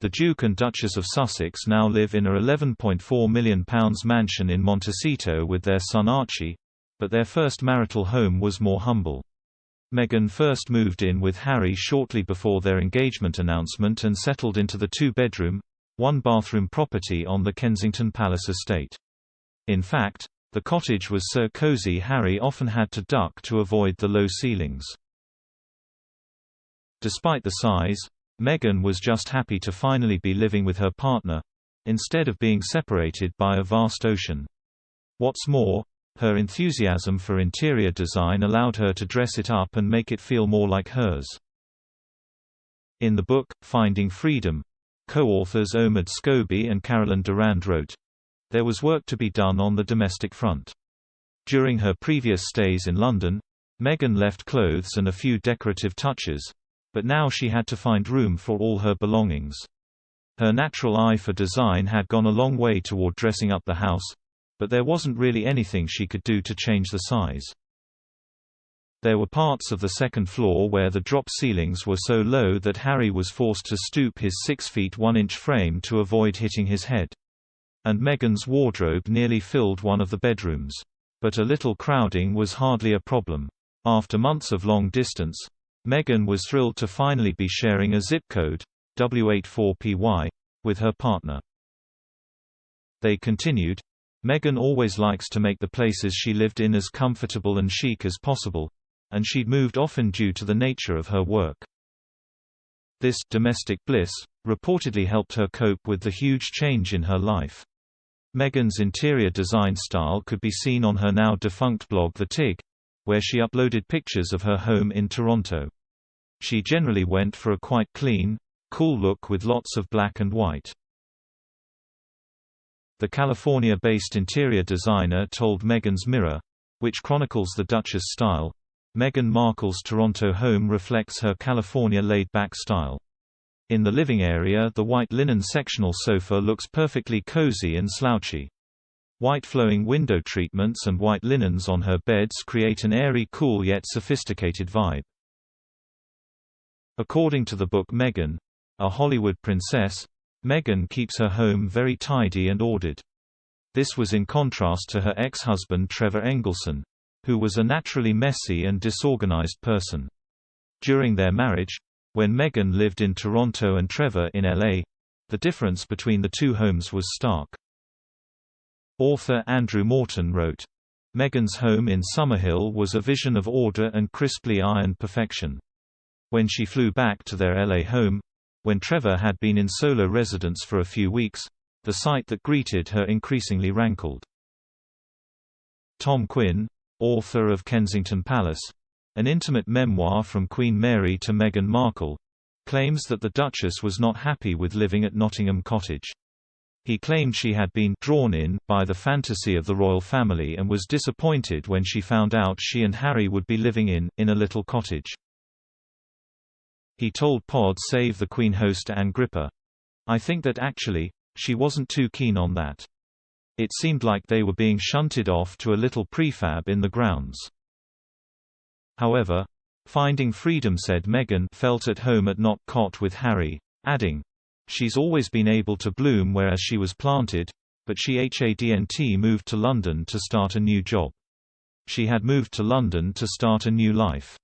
The Duke and Duchess of Sussex now live in a £11.4 million mansion in Montecito with their son Archie, but their first marital home was more humble. Meghan first moved in with Harry shortly before their engagement announcement and settled into the two-bedroom, one-bathroom property on the Kensington Palace estate. In fact, the cottage was so cosy Harry often had to duck to avoid the low ceilings. Despite the size, Meghan was just happy to finally be living with her partner, instead of being separated by a vast ocean. What's more, her enthusiasm for interior design allowed her to dress it up and make it feel more like hers. In the book, Finding Freedom, co-authors Omid Scobie and Carolyn Durand wrote, "There was work to be done on the domestic front." During her previous stays in London, Meghan left clothes and a few decorative touches, but now she had to find room for all her belongings. Her natural eye for design had gone a long way toward dressing up the house, but there wasn't really anything she could do to change the size. There were parts of the second floor where the drop ceilings were so low that Harry was forced to stoop his 6 feet 1 inch frame to avoid hitting his head. And Meghan's wardrobe nearly filled one of the bedrooms. But a little crowding was hardly a problem. After months of long distance, Meghan was thrilled to finally be sharing a zip code, W84PY, with her partner. They continued, "Meghan always likes to make the places she lived in as comfortable and chic as possible, and she'd moved often due to the nature of her work." This domestic bliss reportedly helped her cope with the huge change in her life. Meghan's interior design style could be seen on her now defunct blog The Tig, where she uploaded pictures of her home in Toronto. She generally went for a quite clean, cool look with lots of black and white. The California-based interior designer told Meghan's Mirror, which chronicles the Duchess style, Meghan Markle's Toronto home reflects her California laid-back style. In the living area, the white linen sectional sofa looks perfectly cozy and slouchy. White flowing window treatments and white linens on her beds create an airy, cool yet sophisticated vibe. According to the book Meghan, a Hollywood Princess, Meghan keeps her home very tidy and ordered. This was in contrast to her ex-husband Trevor Engelson, who was a naturally messy and disorganized person. During their marriage, when Meghan lived in Toronto and Trevor in LA, the difference between the two homes was stark. Author Andrew Morton wrote, "Meghan's home in Summerhill was a vision of order and crisply ironed perfection. When she flew back to their LA home, when Trevor had been in solo residence for a few weeks, the sight that greeted her increasingly rankled." Tom Quinn, author of Kensington Palace, an intimate memoir from Queen Mary to Meghan Markle, claims that the Duchess was not happy with living at Nottingham Cottage. He claimed she had been drawn in by the fantasy of the royal family and was disappointed when she found out she and Harry would be living in a little cottage. He told Pod Save the Queen host Anne Gripper, "I think that actually, she wasn't too keen on that. It seemed like they were being shunted off to a little prefab in the grounds." However, Finding Freedom said Meghan felt at home at Not Cot with Harry, adding, "She's always been able to bloom whereas she was planted, but she hadn't moved to London to start a new job. She had moved to London to start a new life."